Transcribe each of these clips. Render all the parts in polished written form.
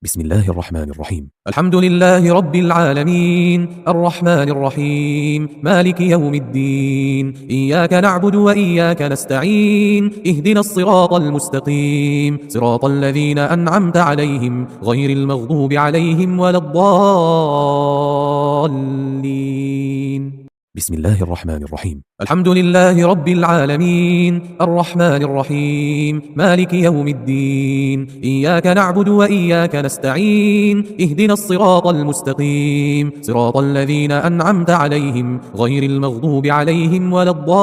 بسم الله الرحمن الرحيم. الحمد لله رب العالمين الرحمن الرحيم مالك يوم الدين إياك نعبد وإياك نستعين اهدنا الصراط المستقيم صراط الذين أنعمت عليهم غير المغضوب عليهم ولا الضالين. بسم الله الرحمن الرحيم. الحمد لله رب العالمين الرحمن الرحيم مالك يوم الدين إياك نعبد وإياك نستعين اهدنا الصراط المستقيم صراط الذين أنعمت عليهم غير المغضوب عليهم ولا الضالين.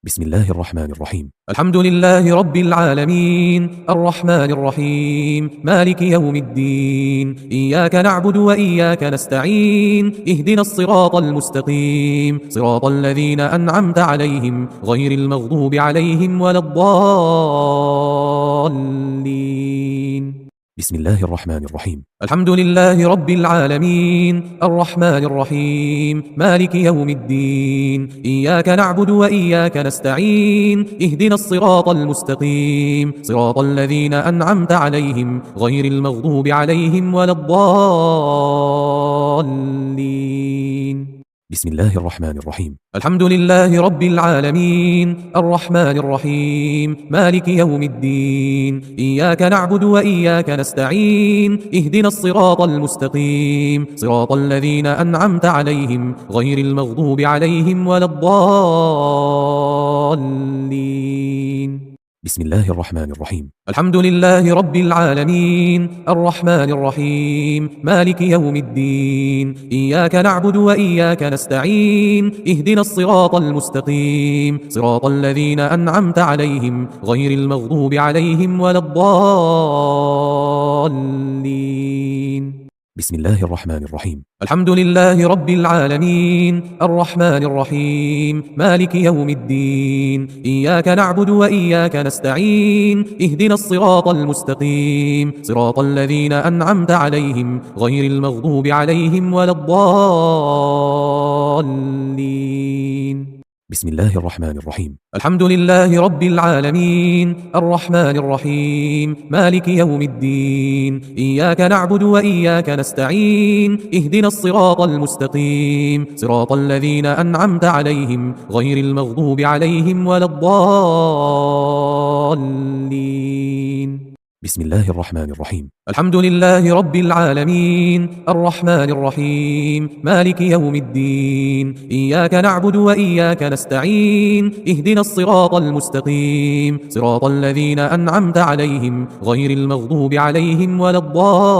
بسم الله الرحمن الرحيم. الحمد لله رب العالمين الرحمن الرحيم مالك يوم الدين إياك نعبد وإياك نستعين اهدنا الصراط المستقيم صراط الذين أنعمت عليهم غير المغضوب عليهم ولا الضالين. بسم الله الرحمن الرحيم. الحمد لله رب العالمين الرحمن الرحيم مالك يوم الدين إياك نعبد وإياك نستعين اهدنا الصراط المستقيم صراط الذين أنعمت عليهم غير المغضوب عليهم ولا الضالين. بسم الله الرحمن الرحيم. الحمد لله رب العالمين الرحمن الرحيم مالك يوم الدين إياك نعبد وإياك نستعين اهدنا الصراط المستقيم صراط الذين أنعمت عليهم غير المغضوب عليهم ولا الضالين. بسم الله الرحمن الرحيم. الحمد لله رب العالمين الرحمن الرحيم مالك يوم الدين إياك نعبد وإياك نستعين اهدنا الصراط المستقيم صراط الذين أنعمت عليهم غير المغضوب عليهم ولا الضالين. بسم الله الرحمن الرحيم. الحمد لله رب العالمين الرحمن الرحيم مالك يوم الدين إياك نعبد وإياك نستعين اهدنا الصراط المستقيم صراط الذين أنعمت عليهم غير المغضوب عليهم ولا الضالين. بسم الله الرحمن الرحيم. الحمد لله رب العالمين الرحمن الرحيم مالك يوم الدين إياك نعبد وإياك نستعين اهدنا الصراط المستقيم صراط الذين أنعمت عليهم غير المغضوب عليهم ولا الضالين. بسم الله الرحمن الرحيم. الحمد لله رب العالمين الرحمن الرحيم مالك يوم الدين إياك نعبد وإياك نستعين اهدنا الصراط المستقيم صراط الذين أنعمت عليهم غير المغضوب عليهم ولا الضالين.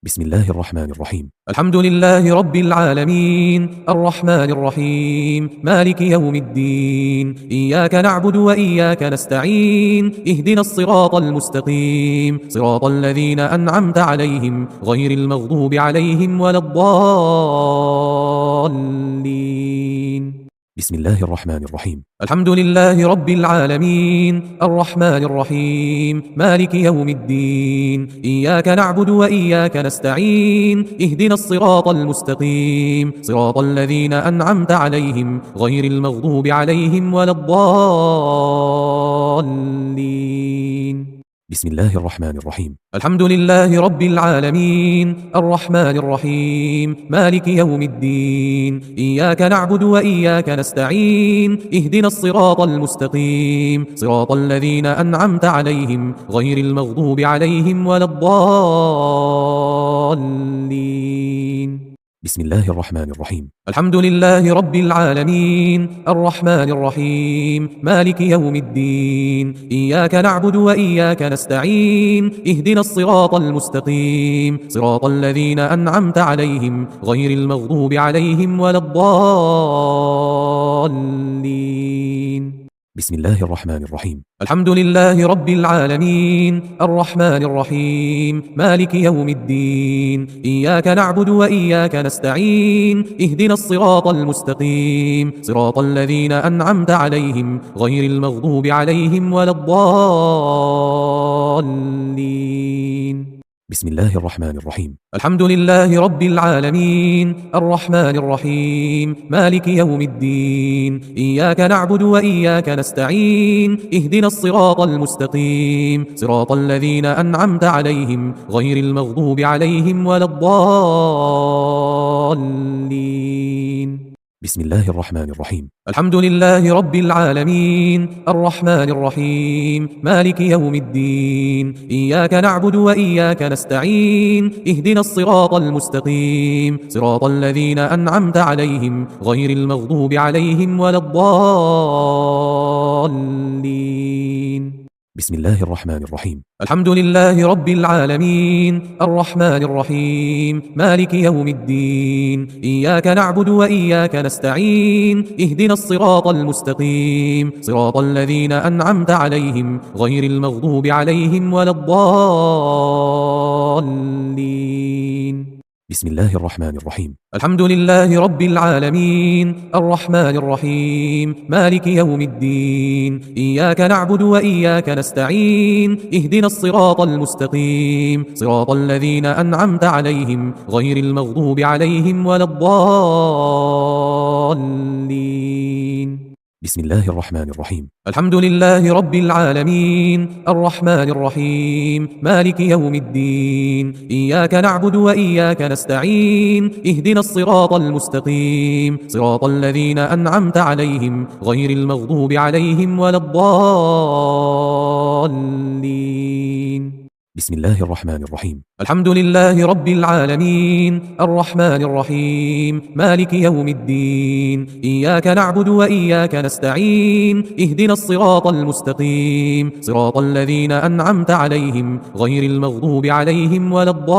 بسم الله الرحمن الرحيم. الحمد لله رب العالمين الرحمن الرحيم مالك يوم الدين إياك نعبد وإياك نستعين اهدنا الصراط المستقيم صراط الذين أنعمت عليهم غير المغضوب عليهم ولا الضالين. بسم الله الرحمن الرحيم. الحمد لله رب العالمين الرحمن الرحيم مالك يوم الدين إياك نعبد وإياك نستعين اهدنا الصراط المستقيم صراط الذين أنعمت عليهم غير المغضوب عليهم ولا الضالين. بسم الله الرحمن الرحيم. الحمد لله رب العالمين الرحمن الرحيم مالك يوم الدين إياك نعبد وإياك نستعين اهدنا الصراط المستقيم صراط الذين أنعمت عليهم غير المغضوب عليهم ولا الضالين. بسم الله الرحمن الرحيم. الحمد لله رب العالمين الرحمن الرحيم مالك يوم الدين إياك نعبد وإياك نستعين اهدنا الصراط المستقيم صراط الذين أنعمت عليهم غير المغضوب عليهم ولا الضالين. بسم الله الرحمن الرحيم. الحمد لله رب العالمين الرحمن الرحيم مالك يوم الدين إياك نعبد وإياك نستعين اهدنا الصراط المستقيم صراط الذين أنعمت عليهم غير المغضوب عليهم ولا الضالين. بسم الله الرحمن الرحيم. الحمد لله رب العالمين الرحمن الرحيم مالك يوم الدين إياك نعبد وإياك نستعين اهدنا الصراط المستقيم صراط الذين أنعمت عليهم غير المغضوب عليهم ولا الضالين. بسم الله الرحمن الرحيم. الحمد لله رب العالمين الرحمن الرحيم مالك يوم الدين إياك نعبد وإياك نستعين اهدنا الصراط المستقيم صراط الذين أنعمت عليهم غير المغضوب عليهم ولا الضالين. بسم الله الرحمن الرحيم. الحمد لله رب العالمين الرحمن الرحيم مالك يوم الدين إياك نعبد وإياك نستعين اهدنا الصراط المستقيم صراط الذين أنعمت عليهم غير المغضوب عليهم ولا الضالين. بسم الله الرحمن الرحيم. الحمد لله رب العالمين الرحمن الرحيم مالك يوم الدين إياك نعبد وإياك نستعين اهدنا الصراط المستقيم صراط الذين أنعمت عليهم غير المغضوب عليهم ولا الضالين. بسم الله الرحمن الرحيم. الحمد لله رب العالمين الرحمن الرحيم مالك يوم الدين إياك نعبد وإياك نستعين اهدنا الصراط المستقيم صراط الذين أنعمت عليهم غير المغضوب عليهم ولا الضالين. بسم الله الرحمن الرحيم. الحمد لله رب العالمين الرحمن الرحيم مالك يوم الدين إياك نعبد وإياك نستعين اهدنا الصراط المستقيم صراط الذين أنعمت عليهم غير المغضوب عليهم ولا الضالين.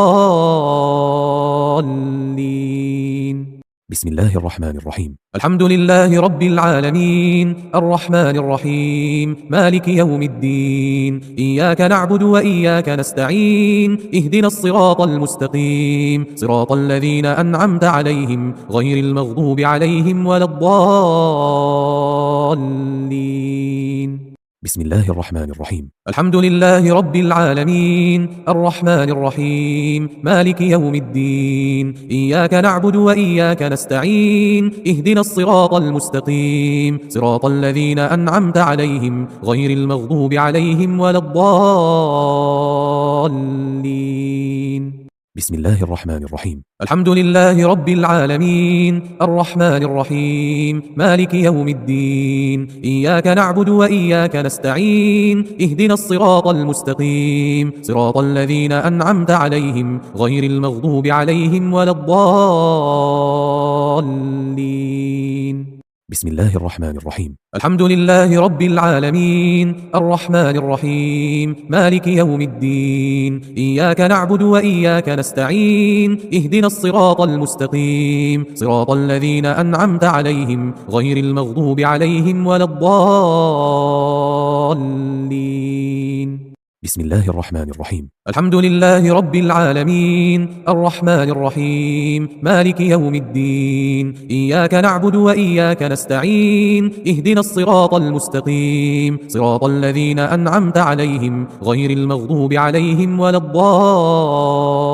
بسم الله الرحمن الرحيم. الحمد لله رب العالمين الرحمن الرحيم مالك يوم الدين إياك نعبد وإياك نستعين اهدنا الصراط المستقيم صراط الذين أنعمت عليهم غير المغضوب عليهم ولا الضالين. بسم الله الرحمن الرحيم. الحمد لله رب العالمين الرحمن الرحيم مالك يوم الدين إياك نعبد وإياك نستعين اهدنا الصراط المستقيم صراط الذين أنعمت عليهم غير المغضوب عليهم ولا الضالين. بسم الله الرحمن الرحيم. الحمد لله رب العالمين الرحمن الرحيم مالك يوم الدين إياك نعبد وإياك نستعين اهدنا الصراط المستقيم صراط الذين أنعمت عليهم غير المغضوب عليهم ولا الضالين. بسم الله الرحمن الرحيم. الحمد لله رب العالمين الرحمن الرحيم مالك يوم الدين إياك نعبد وإياك نستعين اهدنا الصراط المستقيم صراط الذين أنعمت عليهم غير المغضوب عليهم ولا الضالين. بسم الله الرحمن الرحيم. الحمد لله رب العالمين الرحمن الرحيم مالك يوم الدين إياك نعبد وإياك نستعين اهدنا الصراط المستقيم صراط الذين أنعمت عليهم غير المغضوب عليهم ولا الضالين.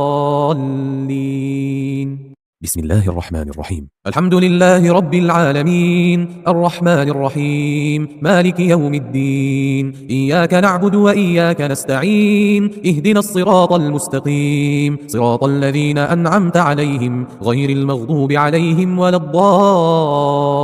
بسم الله الرحمن الرحيم. الحمد لله رب العالمين الرحمن الرحيم مالك يوم الدين إياك نعبد وإياك نستعين اهدنا الصراط المستقيم صراط الذين أنعمت عليهم غير المغضوب عليهم ولا الضالين.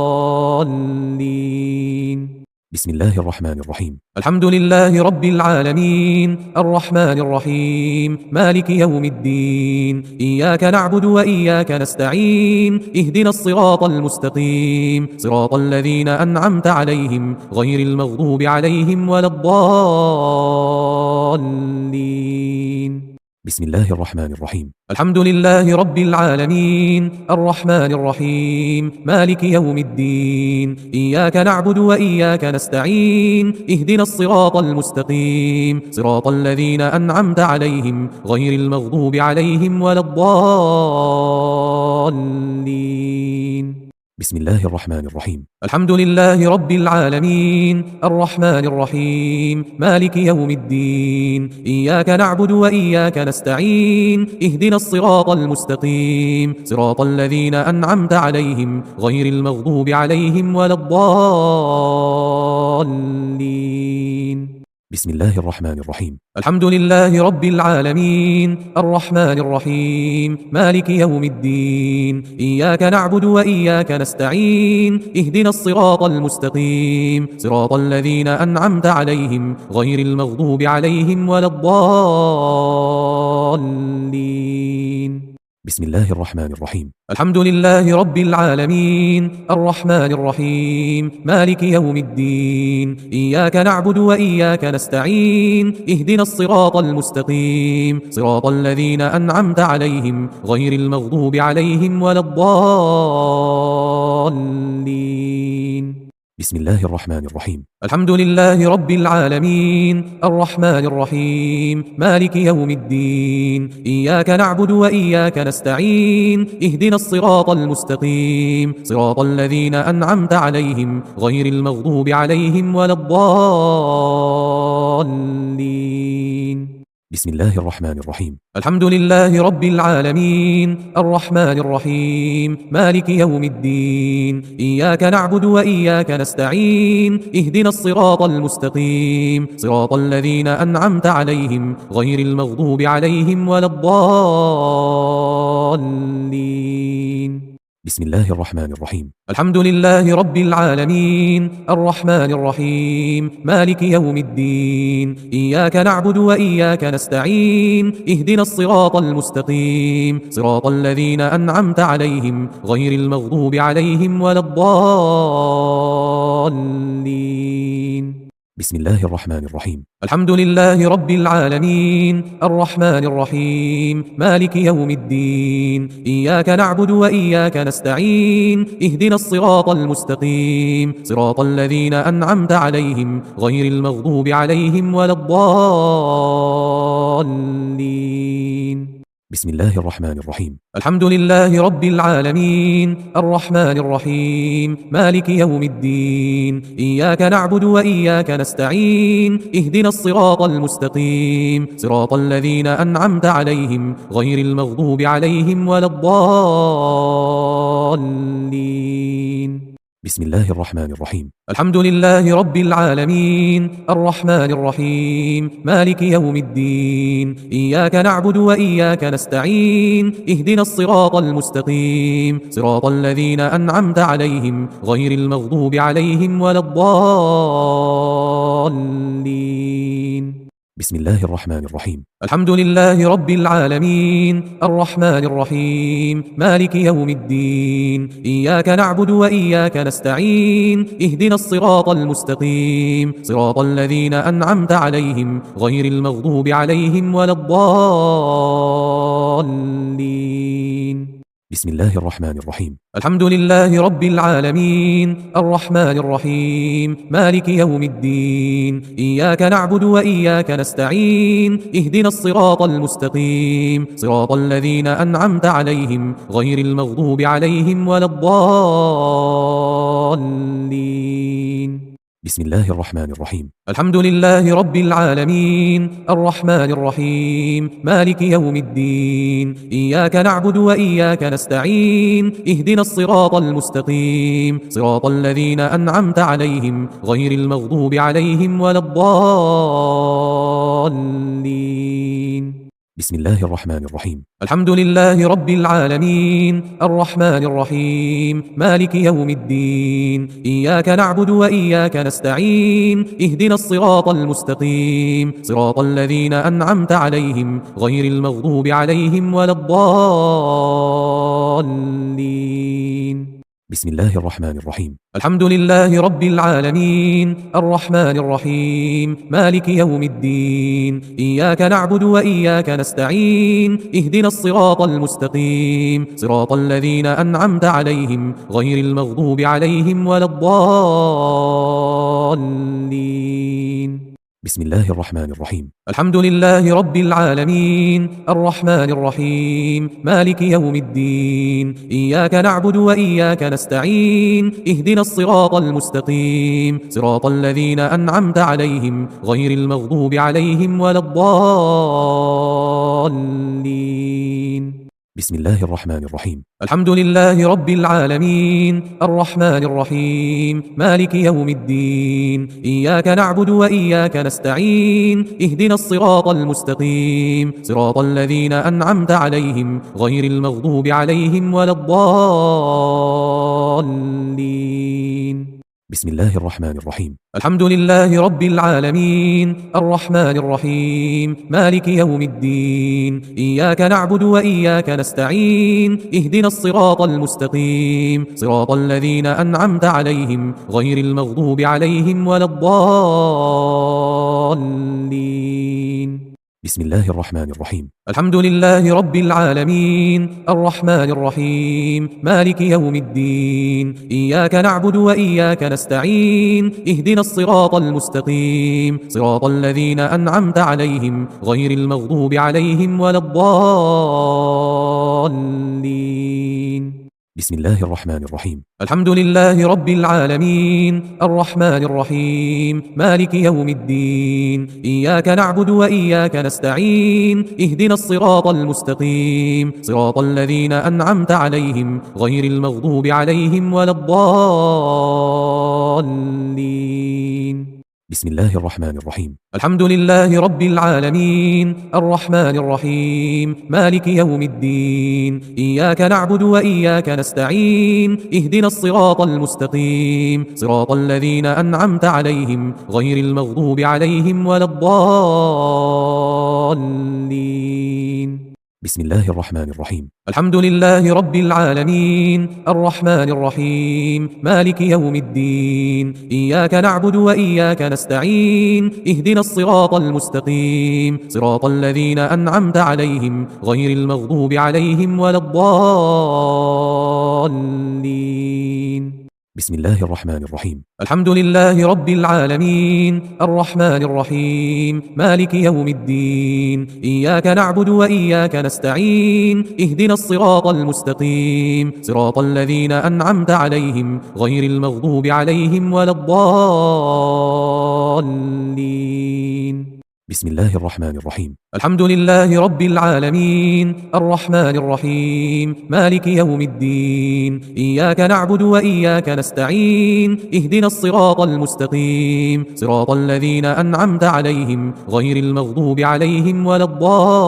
بسم الله الرحمن الرحيم. الحمد لله رب العالمين الرحمن الرحيم مالك يوم الدين إياك نعبد وإياك نستعين اهدنا الصراط المستقيم صراط الذين أنعمت عليهم غير المغضوب عليهم ولا الضالين. بسم الله الرحمن الرحيم. الحمد لله رب العالمين الرحمن الرحيم مالك يوم الدين إياك نعبد وإياك نستعين اهدنا الصراط المستقيم صراط الذين أنعمت عليهم غير المغضوب عليهم ولا الضالين. بسم الله الرحمن الرحيم. الحمد لله رب العالمين الرحمن الرحيم مالك يوم الدين إياك نعبد وإياك نستعين اهدنا الصراط المستقيم صراط الذين أنعمت عليهم غير المغضوب عليهم ولا الضالين. بسم الله الرحمن الرحيم. الحمد لله رب العالمين الرحمن الرحيم مالك يوم الدين إياك نعبد وإياك نستعين اهدنا الصراط المستقيم صراط الذين أنعمت عليهم غير المغضوب عليهم ولا الضالين. بسم الله الرحمن الرحيم. الحمد لله رب العالمين الرحمن الرحيم مالك يوم الدين إياك نعبد وإياك نستعين اهدنا الصراط المستقيم صراط الذين أنعمت عليهم غير المغضوب عليهم ولا الضالين. بسم الله الرحمن الرحيم. الحمد لله رب العالمين الرحمن الرحيم مالك يوم الدين إياك نعبد وإياك نستعين اهدنا الصراط المستقيم صراط الذين أنعمت عليهم غير المغضوب عليهم ولا الضالين. بسم الله الرحمن الرحيم. الحمد لله رب العالمين الرحمن الرحيم مالك يوم الدين إياك نعبد وإياك نستعين اهدنا الصراط المستقيم صراط الذين أنعمت عليهم غير المغضوب عليهم ولا الضالين. بسم الله الرحمن الرحيم. الحمد لله رب العالمين الرحمن الرحيم مالك يوم الدين إياك نعبد وإياك نستعين اهدنا الصراط المستقيم صراط الذين أنعمت عليهم غير المغضوب عليهم ولا الضالين. بسم الله الرحمن الرحيم. الحمد لله رب العالمين الرحمن الرحيم مالك يوم الدين إياك نعبد وإياك نستعين اهدنا الصراط المستقيم صراط الذين أنعمت عليهم غير المغضوب عليهم ولا الضالين. بسم الله الرحمن الرحيم. الحمد لله رب العالمين الرحمن الرحيم مالك يوم الدين إياك نعبد وإياك نستعين اهدنا الصراط المستقيم صراط الذين أنعمت عليهم غير المغضوب عليهم ولا الضالين. بسم الله الرحمن الرحيم. الحمد لله رب العالمين الرحمن الرحيم مالك يوم الدين إياك نعبد وإياك نستعين اهدنا الصراط المستقيم صراط الذين أنعمت عليهم غير المغضوب عليهم ولا الضالين. بسم الله الرحمن الرحيم. الحمد لله رب العالمين الرحمن الرحيم مالك يوم الدين إياك نعبد وإياك نستعين اهدنا الصراط المستقيم صراط الذين أنعمت عليهم غير المغضوب عليهم ولا الضالين. بسم الله الرحمن الرحيم. الحمد لله رب العالمين الرحمن الرحيم مالك يوم الدين إياك نعبد وإياك نستعين اهدنا الصراط المستقيم صراط الذين أنعمت عليهم غير المغضوب عليهم ولا الضالين. بسم الله الرحمن الرحيم. الحمد لله رب العالمين الرحمن الرحيم مالك يوم الدين إياك نعبد وإياك نستعين اهدنا الصراط المستقيم صراط الذين أنعمت عليهم غير المغضوب عليهم ولا الضالين. بسم الله الرحمن الرحيم. الحمد لله رب العالمين الرحمن الرحيم مالك يوم الدين إياك نعبد وإياك نستعين اهدنا الصراط المستقيم صراط الذين أنعمت عليهم غير المغضوب عليهم ولا الضالين. بسم الله الرحمن الرحيم. الحمد لله رب العالمين الرحمن الرحيم مالك يوم الدين إياك نعبد وإياك نستعين اهدنا الصراط المستقيم صراط الذين أنعمت عليهم غير المغضوب عليهم ولا الضالين. بسم الله الرحمن الرحيم. الحمد لله رب العالمين الرحمن الرحيم مالك يوم الدين إياك نعبد وإياك نستعين اهدنا الصراط المستقيم صراط الذين أنعمت عليهم غير المغضوب عليهم ولا الضالين. بسم الله الرحمن الرحيم. الحمد لله رب العالمين الرحمن الرحيم مالك يوم الدين إياك نعبد وإياك نستعين اهدنا الصراط المستقيم صراط الذين أنعمت عليهم غير المغضوب عليهم ولا الضالين. بسم الله الرحمن الرحيم. الحمد لله رب العالمين الرحمن الرحيم مالك يوم الدين إياك نعبد وإياك نستعين اهدنا الصراط المستقيم صراط الذين أنعمت عليهم غير المغضوب عليهم ولا الضالين. بسم الله الرحمن الرحيم. الحمد لله رب العالمين الرحمن الرحيم مالك يوم الدين إياك نعبد وإياك نستعين اهدنا الصراط المستقيم صراط الذين أنعمت عليهم غير المغضوب عليهم ولا الضالين. بسم الله الرحمن الرحيم. الحمد لله رب العالمين الرحمن الرحيم مالك يوم الدين إياك نعبد وإياك نستعين اهدنا الصراط المستقيم صراط الذين أنعمت عليهم غير المغضوب عليهم ولا الضالين. بسم الله الرحمن الرحيم. الحمد لله رب العالمين الرحمن الرحيم مالك يوم الدين إياك نعبد وإياك نستعين اهدنا الصراط المستقيم صراط الذين أنعمت عليهم غير المغضوب عليهم ولا الضالين. بسم الله الرحمن الرحيم. الحمد لله رب العالمين الرحمن الرحيم مالك يوم الدين إياك نعبد وإياك نستعين اهدنا الصراط المستقيم صراط الذين أنعمت عليهم غير المغضوب عليهم ولا الضالين. بسم الله الرحمن الرحيم. الحمد لله رب العالمين الرحمن الرحيم مالك يوم الدين إياك نعبد وإياك نستعين اهدنا الصراط المستقيم صراط الذين أنعمت عليهم غير المغضوب عليهم ولا الضالين. بسم الله الرحمن الرحيم. الحمد لله رب العالمين الرحمن الرحيم مالك يوم الدين إياك نعبد وإياك نستعين اهدنا الصراط المستقيم صراط الذين أنعمت عليهم غير المغضوب عليهم ولا الضالين.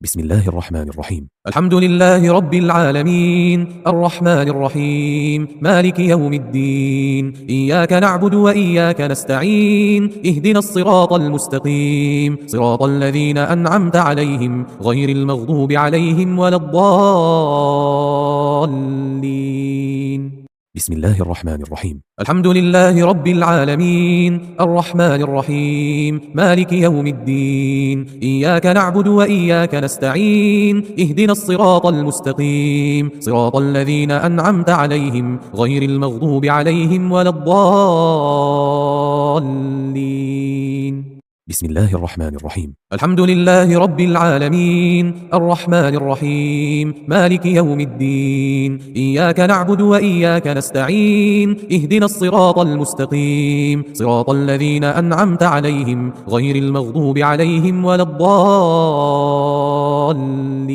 بسم الله الرحمن الرحيم. الحمد لله رب العالمين الرحمن الرحيم مالك يوم الدين إياك نعبد وإياك نستعين اهدنا الصراط المستقيم صراط الذين أنعمت عليهم غير المغضوب عليهم ولا الضالين. بسم الله الرحمن الرحيم. الحمد لله رب العالمين الرحمن الرحيم مالك يوم الدين إياك نعبد وإياك نستعين اهدنا الصراط المستقيم صراط الذين أنعمت عليهم غير المغضوب عليهم ولا الضالين. بسم الله الرحمن الرحيم. الحمد لله رب العالمين الرحمن الرحيم مالك يوم الدين إياك نعبد وإياك نستعين اهدنا الصراط المستقيم صراط الذين أنعمت عليهم غير المغضوب عليهم ولا الضالين.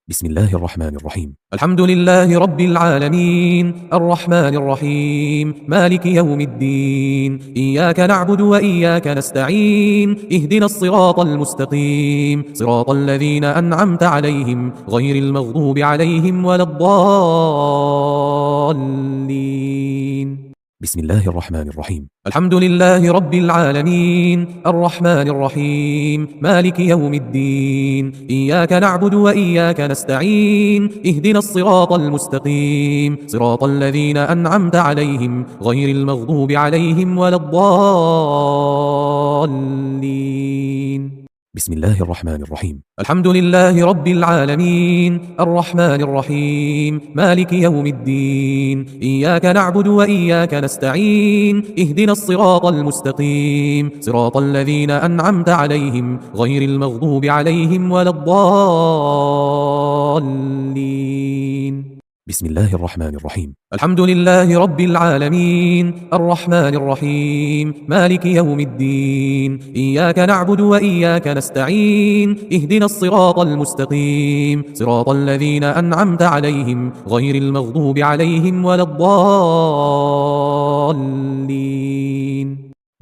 بسم الله الرحمن الرحيم. الحمد لله رب العالمين الرحمن الرحيم مالك يوم الدين إياك نعبد وإياك نستعين اهدنا الصراط المستقيم صراط الذين أنعمت عليهم غير المغضوب عليهم ولا الضالين. بسم الله الرحمن الرحيم. الحمد لله رب العالمين الرحمن الرحيم مالك يوم الدين إياك نعبد وإياك نستعين اهدنا الصراط المستقيم صراط الذين أنعمت عليهم غير المغضوب عليهم ولا الضالين. بسم الله الرحمن الرحيم. الحمد لله رب العالمين الرحمن الرحيم مالك يوم الدين إياك نعبد وإياك نستعين اهدنا الصراط المستقيم صراط الذين أنعمت عليهم غير المغضوب عليهم ولا الضالين. بسم الله الرحمن الرحيم. الحمد لله رب العالمين الرحمن الرحيم مالك يوم الدين إياك نعبد وإياك نستعين اهدنا الصراط المستقيم صراط الذين أنعمت عليهم غير المغضوب عليهم ولا الضالين.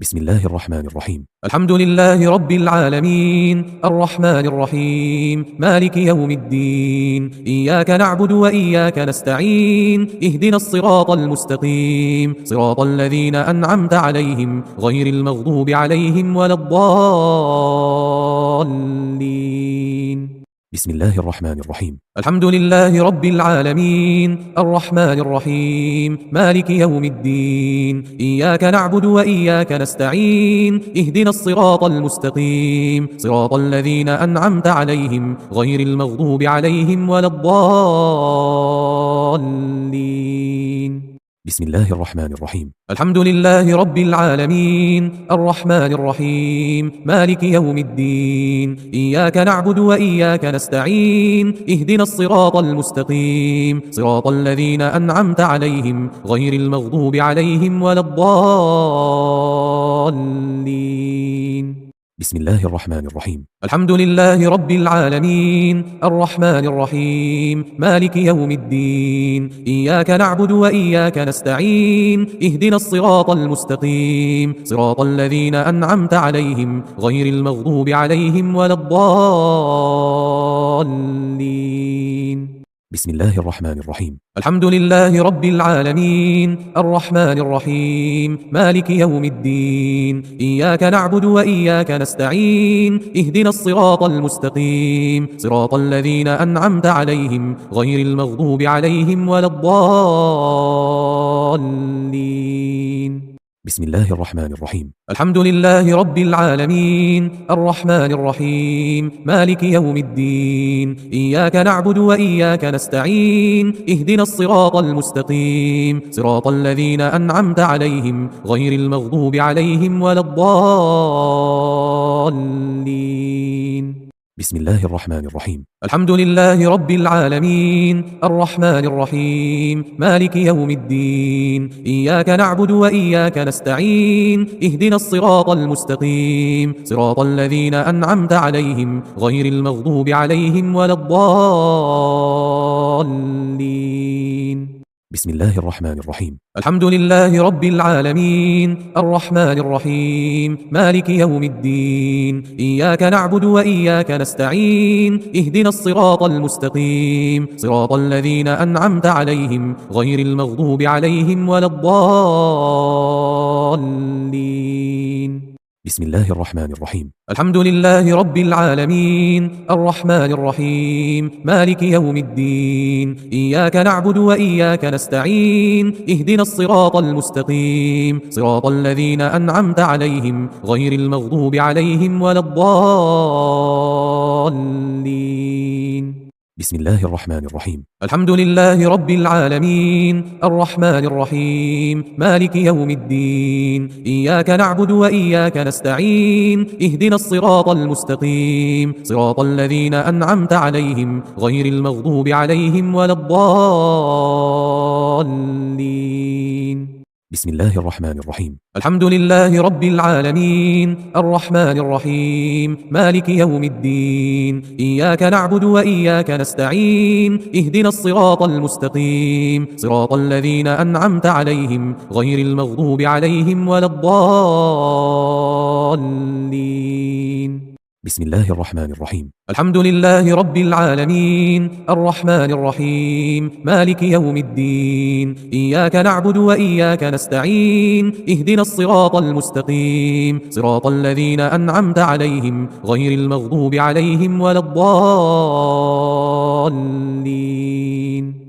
بسم الله الرحمن الرحيم. الحمد لله رب العالمين الرحمن الرحيم مالك يوم الدين إياك نعبد وإياك نستعين اهدنا الصراط المستقيم صراط الذين أنعمت عليهم غير المغضوب عليهم ولا الضالين. بسم الله الرحمن الرحيم. الحمد لله رب العالمين الرحمن الرحيم مالك يوم الدين إياك نعبد وإياك نستعين اهدنا الصراط المستقيم صراط الذين أنعمت عليهم غير المغضوب عليهم ولا الضالين. بسم الله الرحمن الرحيم. الحمد لله رب العالمين الرحمن الرحيم مالك يوم الدين إياك نعبد وإياك نستعين اهدنا الصراط المستقيم صراط الذين أنعمت عليهم غير المغضوب عليهم ولا الضالين. بسم الله الرحمن الرحيم. الحمد لله رب العالمين الرحمن الرحيم مالك يوم الدين إياك نعبد وإياك نستعين اهدنا الصراط المستقيم صراط الذين أنعمت عليهم غير المغضوب عليهم ولا الضالين. بسم الله الرحمن الرحيم. الحمد لله رب العالمين الرحمن الرحيم مالك يوم الدين إياك نعبد وإياك نستعين اهدنا الصراط المستقيم صراط الذين أنعمت عليهم غير المغضوب عليهم ولا الضالين. بسم الله الرحمن الرحيم. الحمد لله رب العالمين الرحمن الرحيم مالك يوم الدين إياك نعبد وإياك نستعين اهدنا الصراط المستقيم صراط الذين أنعمت عليهم غير المغضوب عليهم ولا الضالين. بسم الله الرحمن الرحيم. الحمد لله رب العالمين الرحمن الرحيم مالك يوم الدين إياك نعبد وإياك نستعين اهدنا الصراط المستقيم صراط الذين أنعمت عليهم غير المغضوب عليهم ولا الضالين. بسم الله الرحمن الرحيم. الحمد لله رب العالمين الرحمن الرحيم مالك يوم الدين إياك نعبد وإياك نستعين اهدنا الصراط المستقيم صراط الذين أنعمت عليهم غير المغضوب عليهم ولا الضالين. بسم الله الرحمن الرحيم. الحمد لله رب العالمين الرحمن الرحيم مالك يوم الدين إياك نعبد وإياك نستعين اهدنا الصراط المستقيم صراط الذين أنعمت عليهم غير المغضوب عليهم ولا الضالين. بسم الله الرحمن الرحيم. الحمد لله رب العالمين الرحمن الرحيم مالك يوم الدين إياك نعبد وإياك نستعين اهدنا الصراط المستقيم صراط الذين أنعمت عليهم غير المغضوب عليهم ولا الضالين. بسم الله الرحمن الرحيم. الحمد لله رب العالمين الرحمن الرحيم مالك يوم الدين إياك نعبد وإياك نستعين اهدنا الصراط المستقيم صراط الذين أنعمت عليهم غير المغضوب عليهم ولا الضالين. بسم الله الرحمن الرحيم. الحمد لله رب العالمين الرحمن الرحيم مالك يوم الدين إياك نعبد وإياك نستعين اهدنا الصراط المستقيم صراط الذين أنعمت عليهم غير المغضوب عليهم ولا الضالين.